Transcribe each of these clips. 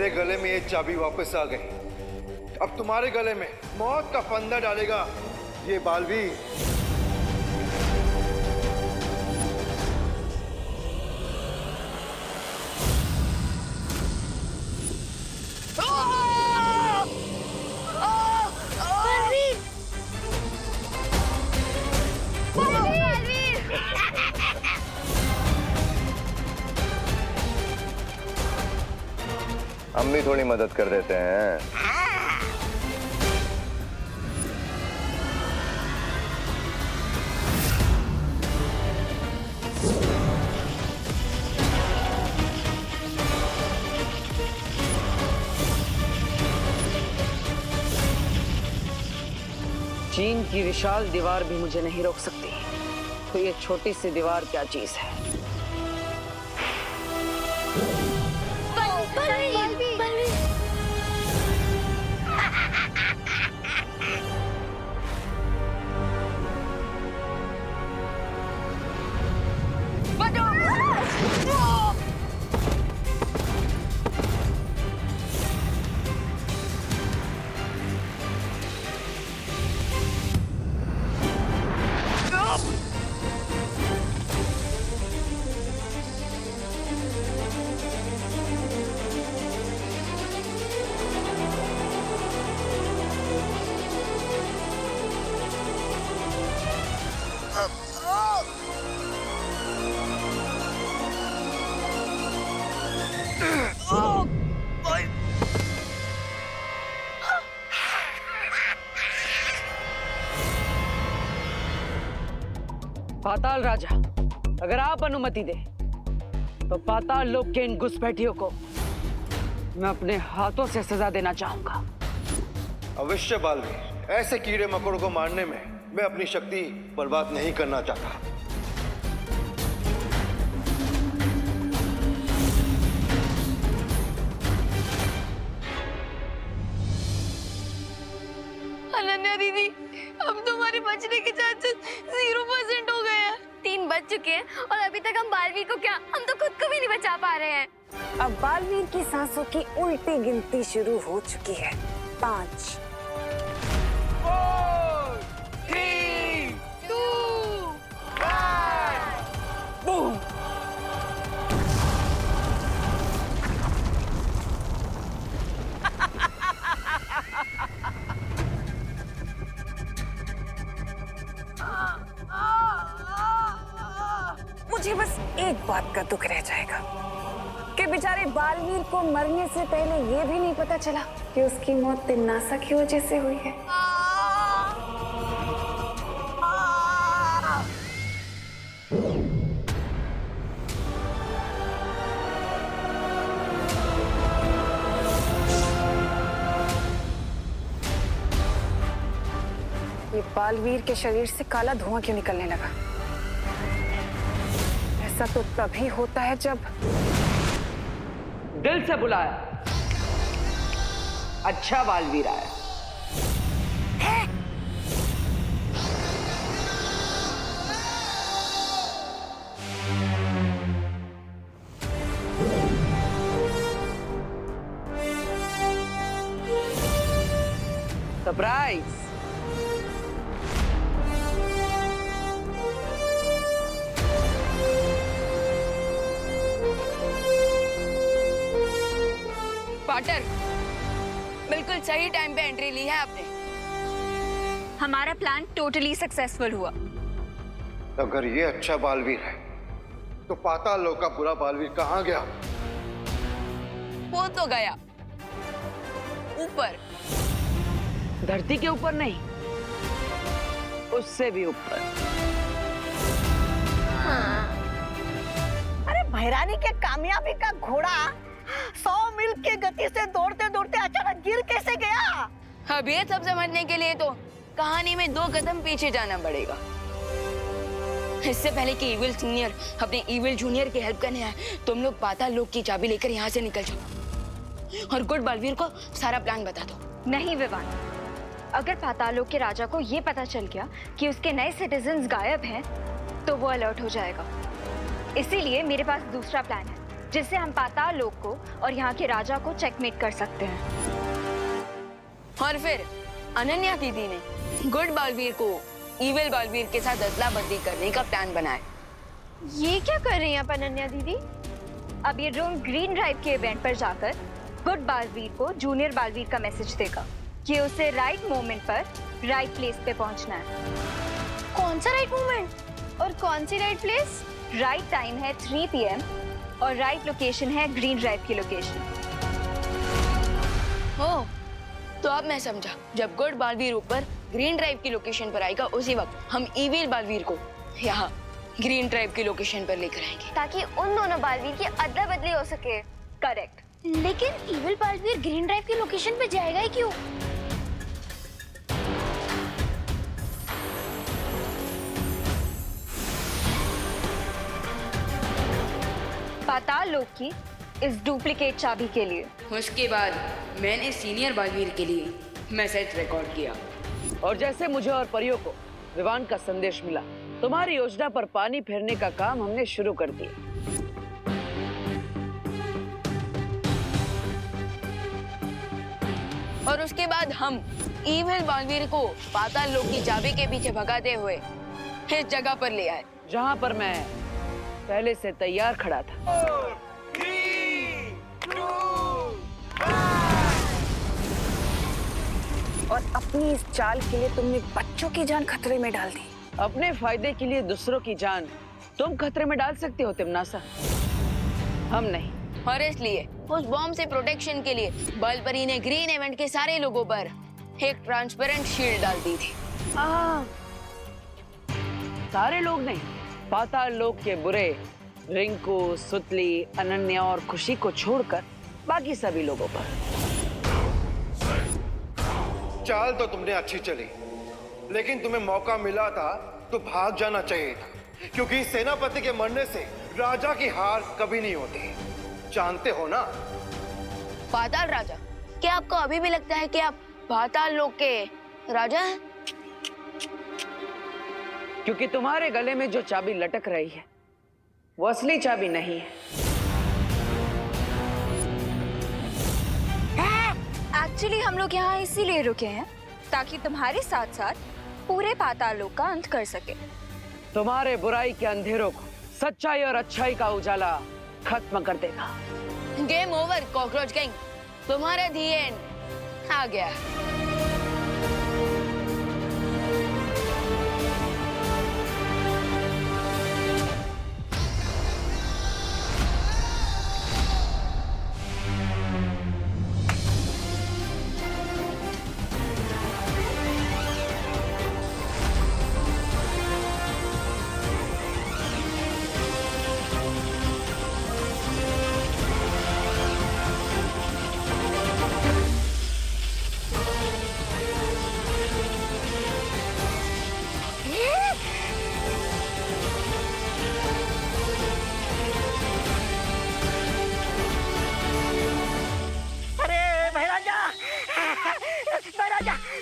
मेरे गले में ये चाबी वापस आ गई। अब तुम्हारे गले में मौत का फंदा डालेगा ये बालवीर। हम भी थोड़ी मदद कर देते हैं। चीन की विशाल दीवार भी मुझे नहीं रोक सकती, तो ये छोटी सी दीवार क्या चीज है। पाताल राजा, अगर आप अनुमति दे तो पाताल लोक के इन घुसपैठियों को मैं अपने हाथों से सजा देना चाहूंगा। अवश्य बालवीर, ऐसे कीड़े मकोड़ों को मारने में मैं अपनी शक्ति बर्बाद नहीं करना चाहता। अनन्या दीदी, अब तुम्हारे बचने के चांसेस 0% हो गए हैं। 3 बच चुके हैं और अभी तक हम बालवीर को क्या, हम तो खुद को भी नहीं बचा पा रहे हैं। अब बालवीर की सांसों की उल्टी गिनती शुरू हो चुकी है। 5 4 3 2 1 बूम। मुझे बस एक बात का दुख रह जाएगा कि बेचारे बालवीर को मरने से पहले ये भी नहीं पता चला कि उसकी मौत तिन्नासा की वजह से हुई है। ये बालवीर के शरीर से काला धुआं क्यों निकलने लगा? ऐसा तो तभी होता है जब दिल से बुलाया, अच्छा बालवीर आया। सरप्राइज। पार्टनर, बिल्कुल सही टाइम पे एंट्री ली है आपने। हमारा प्लान टोटली सक्सेसफुल हुआ। अगर ये अच्छा बालवीर है तो पाताल लोक का बुरा बालवीर कहाँ गया? वो तो गया ऊपर। धरती के ऊपर नहीं, उससे भी ऊपर। अरे भैरानी के कामयाबी का घोड़ा 100 मील की गति से दौड़ते दौड़ते अचानक गिर कैसे गया? अब ये सब समझने के लिए तो कहानी में 2 कदम पीछे जाना पड़ेगा। इससे पहले कि इविल सीनियर अपने इविल जूनियर की हेल्प करने आए, तुम लोग पाताल लोक की चाबी लेकर यहाँ से निकल जाओ और गुड बालवीर को सारा प्लान बता दो। नहीं विवान, अगर पाताल लोक के राजा को ये पता चल गया कि उसके नए सिटीजन्स गायब हैं, तो वो अलर्ट हो जाएगा। इसीलिए मेरे पास दूसरा प्लान है। जिससे हम पाताल लोक को और यहाँ के राजा को चेकमेट कर सकते हैं। और फिर अनन्या दीदी ने गुड बालवीर को इविल बालवीर के साथ अदला बदली करने का प्लान बनाया। ये क्या कर रही हैं आप अनन्या दीदी? अब ये ड्रोन ग्रीन ड्राइव के इवेंट पर जाकर गुड बालवीर को जूनियर बालवीर का मैसेज देगा कि उसे राइट मोमेंट पर राइट प्लेस पे पहुंचना है। कौन सा राइट मोमेंट? और कौन सी राइट प्लेस? राइट टाइम है 3 PM और राइट लोकेशन है ग्रीन ड्राइव की लोकेशन। ओ, तो अब मैं समझा। जब गुड बालवीर ऊपर ग्रीन ड्राइव की लोकेशन पर आएगा, उसी वक्त हम इविल बालवीर को यहाँ ग्रीन ड्राइव की लोकेशन पर लेकर आएंगे, ताकि उन दोनों बालवीर की अदला बदली हो सके। करेक्ट। लेकिन इविल बालवीर ग्रीन ड्राइव की लोकेशन पे जाएगा ही क्यों? पाताल लोक की इस डुप्लीकेट चाबी के लिए। उसके बाद मैंने सीनियर बालवीर के लिए मैसेज रिकॉर्ड किया। और जैसे मुझे और परियों को विवान का संदेश मिला, तुम्हारी योजना पर पानी फेरने का काम हमने शुरू कर दिया। और उसके बाद हम इविल बालवीर को पाताल लोक की चाबी के पीछे भगाते हुए इस जगह पर ले आए, जहां पर मैं पहले से तैयार खड़ा था। और अपनी इस चाल के लिए तुमने बच्चों की जान खतरे में डाल दी। अपने फायदे के लिए दूसरों की जान तुम खतरे में डाल सकती हो तिमनासा, हम नहीं। और इसलिए उस बॉम्ब से प्रोटेक्शन के लिए बलपरी ने ग्रीन इवेंट के सारे लोगों पर एक ट्रांसपेरेंट शील्ड डाल दी थी। सारे लोग नहीं, पाताल लोक के बुरे रिंकू, सुतली, अनन्या और खुशी को छोड़कर बाकी सभी लोगों पर। चाल तो तुमने अच्छी चली, लेकिन तुम्हें मौका मिला था तो भाग जाना चाहिए था, क्योंकि सेनापति के मरने से राजा की हार कभी नहीं होती, जानते हो ना? पाताल राजा? क्या आपको अभी भी लगता है कि आप पाताल लोक के राजा हैं? क्योंकि तुम्हारे गले में जो चाबी लटक रही है वो असली चाबी नहीं है। एक्चुअली हम लोग यहाँ इसीलिए रुके हैं ताकि तुम्हारे साथ साथ पूरे पाताल लोक का अंत कर सके। तुम्हारे बुराई के अंधेरों को सच्चाई और अच्छाई का उजाला खत्म कर देगा। गेम ओवर कॉकरोच गैंग, तुम्हारा दी एंड आ गया।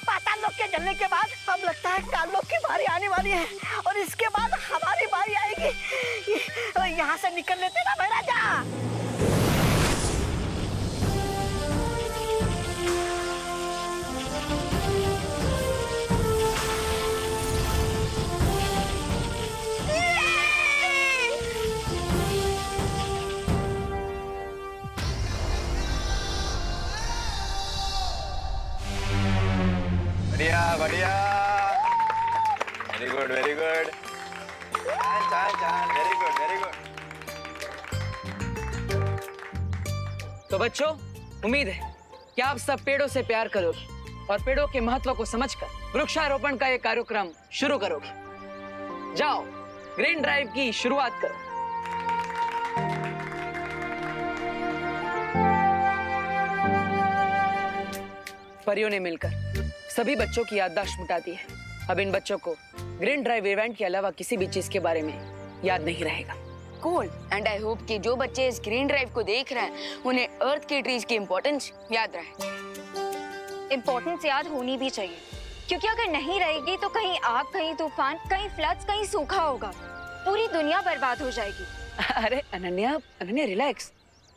पाताल लोक के जलने के बाद अब लगता है काल लोक की बारी आने वाली है और इसके बाद हमारी बारी आएगी। यहाँ से निकल लेते ना महाराजा। बढ़िया बढ़िया, very good very good, very good very good. तो बच्चों, उम्मीद है कि आप सब पेड़ों से प्यार करोगे और पेड़ों के महत्व को समझकर वृक्षारोपण का ये कार्यक्रम शुरू करोगे। जाओ, ग्रीन ड्राइव की शुरुआत करो। परियों ने मिलकर सभी बच्चों की याददाश्त मिटा दी है। अब इन बच्चों को ग्रीन ड्राइव इवेंट के अलावा किसी भी चीज के बारे में याद नहीं रहेगा। कूल, एंड आई होप कि जो बच्चे इस ग्रीन ड्राइव को देख रहे हैं उन्हें अर्थ के ट्रीज की इम्पोर्टेंस याद रहे। इम्पोर्टेंस याद होनी भी चाहिए, क्योंकि अगर नहीं रहेगी तो कहीं आग, कहीं तूफान, कहीं फ्लड्स, कहीं सूखा होगा, पूरी दुनिया बर्बाद हो जाएगी। अरे अनन्या, रिलैक्स।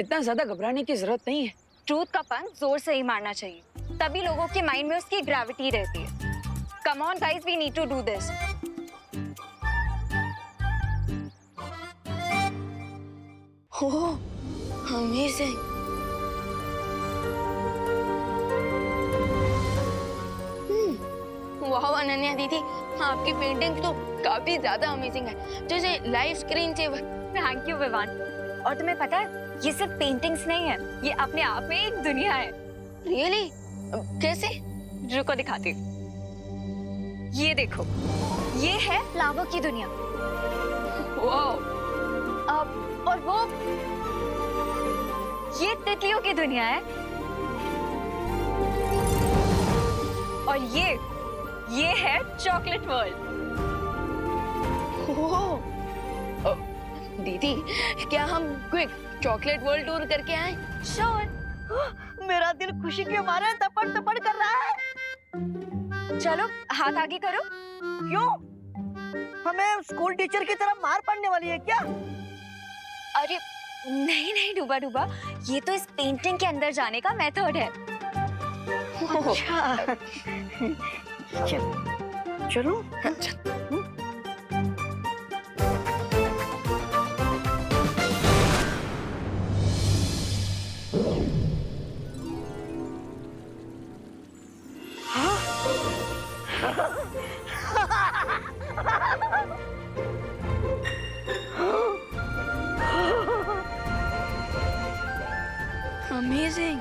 इतना ज्यादा घबराने की जरूरत नहीं है। ट्रूथ का पंच जोर से ही मारना चाहिए, तभी लोगों के माइंड में उसकी ग्रेविटी रहती है। Come on guys, we need to do this. Oh, amazing. वाह अनन्या दीदी, आपकी पेंटिंग तो काफी ज्यादा अमेजिंग है, जैसे live screen saver. Thank you Vivaan. और तुम्हें पता है, ये सिर्फ पेंटिंग्स नहीं है, ये अपने आप में एक दुनिया है। रियली? कैसे? रुको दिखाती हूँ। ये देखो, ये है फ्लावर की दुनिया। वाह। और वो ये तितलियों की दुनिया है। और ये है चॉकलेट वर्ल्ड। दीदी, क्या हम क्विक चॉकलेट वर्ल्ड टूर करके आए? श्योर। मेरा दिल खुशी के मारे तपड़ तपड़ कर रहा है। चलो हाथ आगे करो। क्यों? हमें स्कूल टीचर की तरह मार पड़ने वाली है क्या? अरे नहीं नहीं डूबा डूबा, ये तो इस पेंटिंग के अंदर जाने का मेथड है। अच्छा। चलो। अमेजिंग।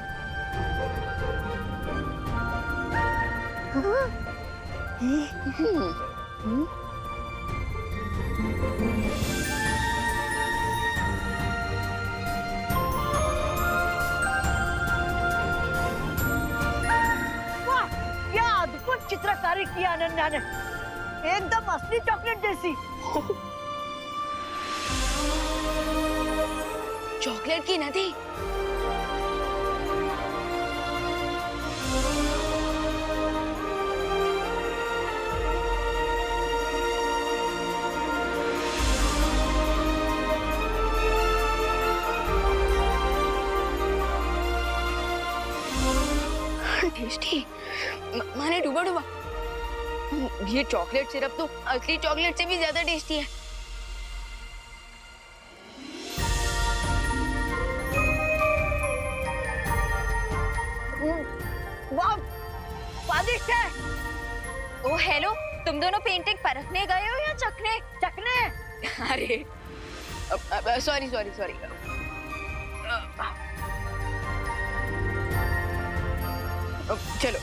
वाह, क्या अद्भुत चित्रकारी किया अनन्या ने, एकदम असली चॉकलेट जैसी। चॉकलेट की नदी। टेस्टी। माने डूबा डूबा, ये चॉकलेट सिरप तो असली चॉकलेट से भी ज्यादा टेस्टी है। वाह, स्वादिष्ट है। ओ हेलो, तुम दोनों पेंटिंग परखने गए हो या चखने? चखने। अरे सॉरी सॉरी सॉरी। चलो।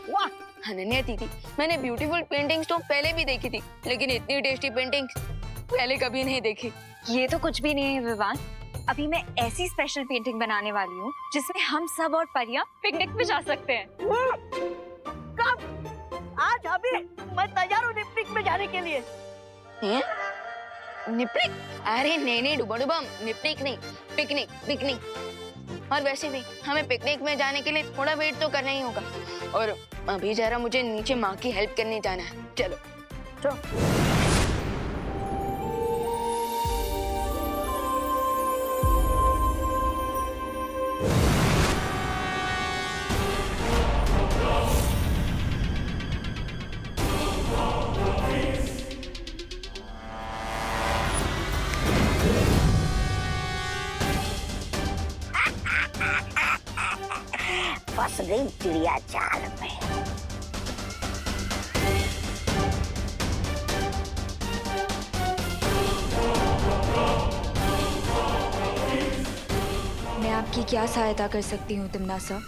वाह अनन्या दीदी, मैंने ब्यूटीफुल पेंटिंग्स तो पहले भी देखी थी, लेकिन इतनी टेस्टी पेंटिंग्स पहले कभी नहीं देखी। ये तो कुछ भी नहीं है विवान। अभी मैं ऐसी स्पेशल पेंटिंग बनाने वाली हूँ जिसमें हम सब और परियां पिकनिक पे जा सकते हैं। कब? आज अभी मैं तैयार हूँ पिकनिक में जाने के लिए। हैं? निपनिक? अरे नहीं नहीं डुबा डुबा, निपनिक नहीं, पिकनिक पिकनिक। और वैसे भी हमें पिकनिक में जाने के लिए थोड़ा वेट तो करना ही होगा, और अभी जरा मुझे नीचे माँ की हेल्प करने जाना है। चलो चलो। फंस गई चिड़िया जाल में। मैं आपकी क्या सहायता कर सकती हूँ तिमनासा?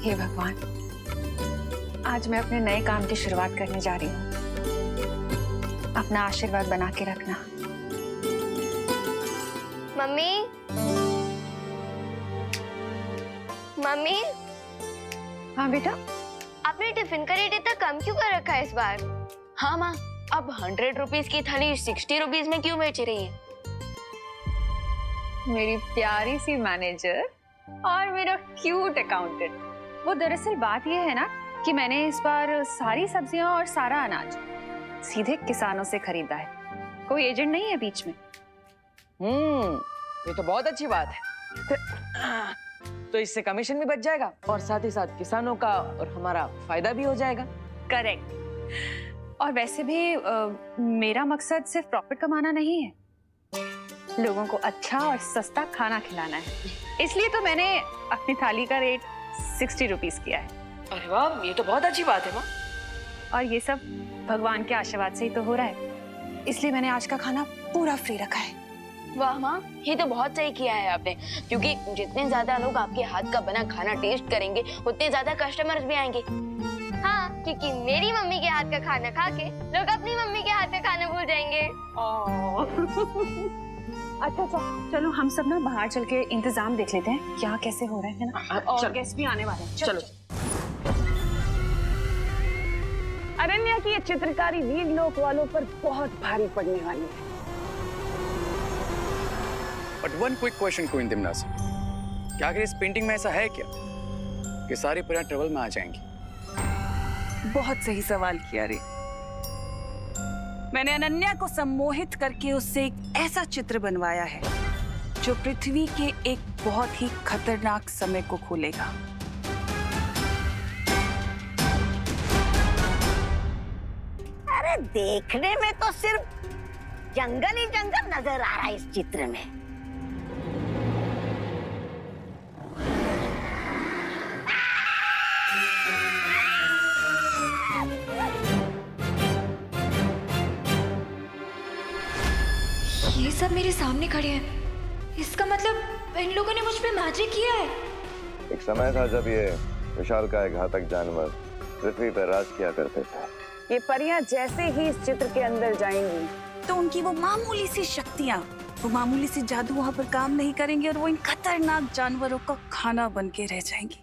हे भगवान, आज मैं अपने नए काम की शुरुआत करने जा रही हूँ। अपना आशीर्वाद बना के रखना। मम्मी मम्मी, हाँ बेटा, आपने टिफिन का रेट इतना कम क्यों कर रखा है इस बार? हाँ माँ, अब 100 रुपीज की थाली 60 रुपीज में क्यों बेच रही है? मेरी प्यारी सी मैनेजर और मेरा क्यूट अकाउंटेंट। वो दरअसल बात ये है ना कि मैंने इस बार सारी सब्जियां और सारा अनाज सीधे किसानों से खरीदा है, कोई एजेंट नहीं है बीच में। ये तो बहुत अच्छी बात है। तो इससे कमीशन भी बच जाएगा और साथ ही साथ किसानों का और हमारा फायदा भी हो जाएगा। करेक्ट। और वैसे भी मेरा मकसद सिर्फ प्रॉफिट कमाना नहीं है, लोगों को अच्छा और सस्ता खाना खिलाना है। इसलिए तो मैंने अपनी थाली का रेट 60 रुपीज किया है। अरे वाह, ये तो बहुत अच्छी बात है माँ। और ये सब भगवान के आशीर्वाद से ही तो हो रहा है, इसलिए मैंने आज का खाना पूरा फ्री रखा है। वाह माँ, ये तो बहुत सही किया है आपने, क्योंकि जितने ज्यादा लोग आपके हाथ का बना खाना टेस्ट करेंगे उतने ज्यादा कस्टमर्स भी आएंगे। हाँ, क्योंकि मेरी मम्मी के हाथ का खाना खा के लोग अपनी मम्मी के हाथ का खाना भूल जाएंगे। अच्छा चलो हम सब ना बाहर चल के इंतजाम देख लेते हैं क्या कैसे हो रहा है ना, और गेस्ट भी आने वाले हैं। चलो। अनन्या की ये चित्रकारी वीर लोक वालों पर बहुत भारी पड़ने वाली है। But one quick question queen तिमनासा, क्या अगर इस पेंटिंग में ऐसा है क्या कि सारी परियां ट्रेवल में आ जाएंगी? बहुत सही सवाल किया रे। मैंने अनन्या को सम्मोहित करके उससे एक ऐसा चित्र बनवाया है जो पृथ्वी के एक बहुत ही खतरनाक समय को खोलेगा। अरे देखने में तो सिर्फ जंगल ही जंगल नजर आ रहा है इस चित्र में। ये सब मेरे सामने खड़े हैं, इसका मतलब इन लोगों ने मुझ पे मैजिक किया है। एक समय था जब ये विशालकाय घातक जानवर पृथ्वी पर राज किया करते थे। ये परियां जैसे ही इस चित्र के अंदर जाएंगी तो उनकी वो मामूली सी शक्तियां, वो मामूली सी जादू वहां पर काम नहीं करेंगे और वो इन खतरनाक जानवरों का खाना बन के रह जाएंगी।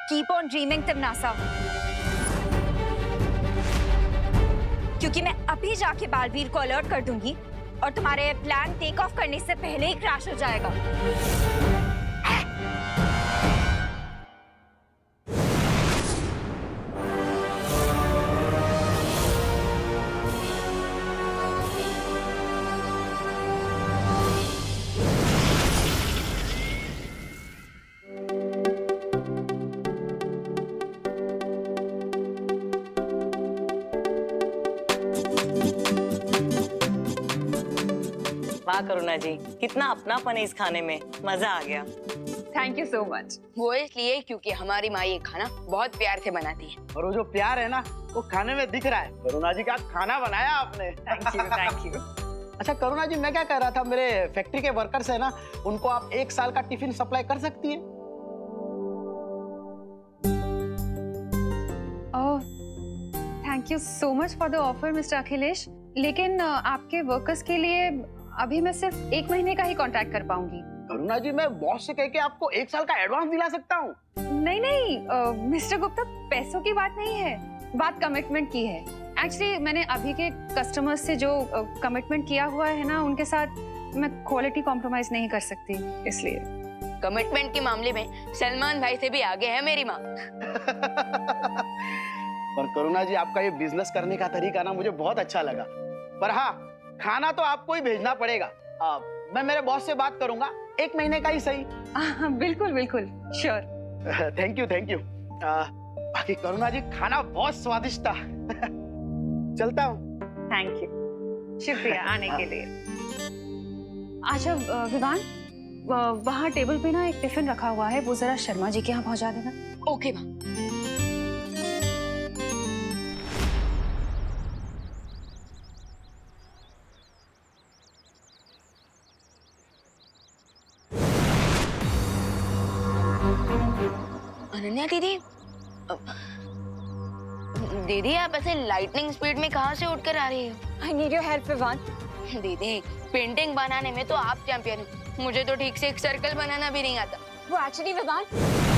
कीप ऑन ड्रीमिंग तिमनासा, क्योंकि मैं अभी जाके बालवीर को अलर्ट कर दूंगी और तुम्हारे प्लान टेक ऑफ करने से पहले ही क्रैश हो जाएगा। वाह करुणा जी, कितना अपनापन है इस खाने में, मजा आ गया। Thank you so much. वो इसलिए क्योंकि हमारी माँ ये खाना बहुत प्यार से बनाती है। और वो जो प्यार है ना वो खाने में दिख रहा है। करुणा जी का खाना बनाया आपने। Thank you. अच्छा करुणा जी, मैं क्या कह रहा था, मेरे फैक्ट्री के वर्कर्स है ना, उनको आप 1 साल का टिफिन सप्लाई कर सकती हैं। Thank you so much for the offer mister Akhilesh, लेकिन आपके वर्कर्स के लिए अभी मैं सिर्फ 1 महीने का ही कॉन्ट्रैक्ट कर पाऊंगी। करुणा जी, मैं बॉस से कह के आपको 1 साल का एडवांस दिला सकता हूँ। नहीं मिस्टर गुप्ता, पैसों की बात नहीं है, बात कमिटमेंट की है। एक्चुअली मैंने अभी के कस्टमर्स से जो कमिटमेंट किया हुआ है ना, उनके साथ मैं क्वालिटी कॉम्प्रोमाइज नहीं कर सकती, इसलिए। कमिटमेंट के मामले में सलमान भाई से भी आगे है मेरी माँ। पर करुणा जी, आपका ये बिजनेस करने का तरीका ना मुझे बहुत अच्छा लगा। पर हाँ, खाना तो आपको ही भेजना पड़ेगा। मैं मेरे बॉस से बात करूंगा, 1 महीने का ही सही। बिल्कुल बिल्कुल, श्योर। Thank you. बाकी करुणा जी, खाना बहुत स्वादिष्ट था। चलता हूँ। थैंक यू, शुक्रिया आने के लिए। अच्छा विवान, वहाँ टेबल पे ना एक टिफिन रखा हुआ है, वो जरा शर्मा जी के यहाँ पहुँचा देना। ओके माँ। अनन्या दीदी, दीदी आप ऐसे लाइटनिंग स्पीड में कहाँ से उठकर आ रही हो? I need your help Vivaan. दीदी, पेंटिंग बनाने में तो आप चैंपियन हो, मुझे तो ठीक से एक सर्कल बनाना भी नहीं आता। वो एक्चुअली विवान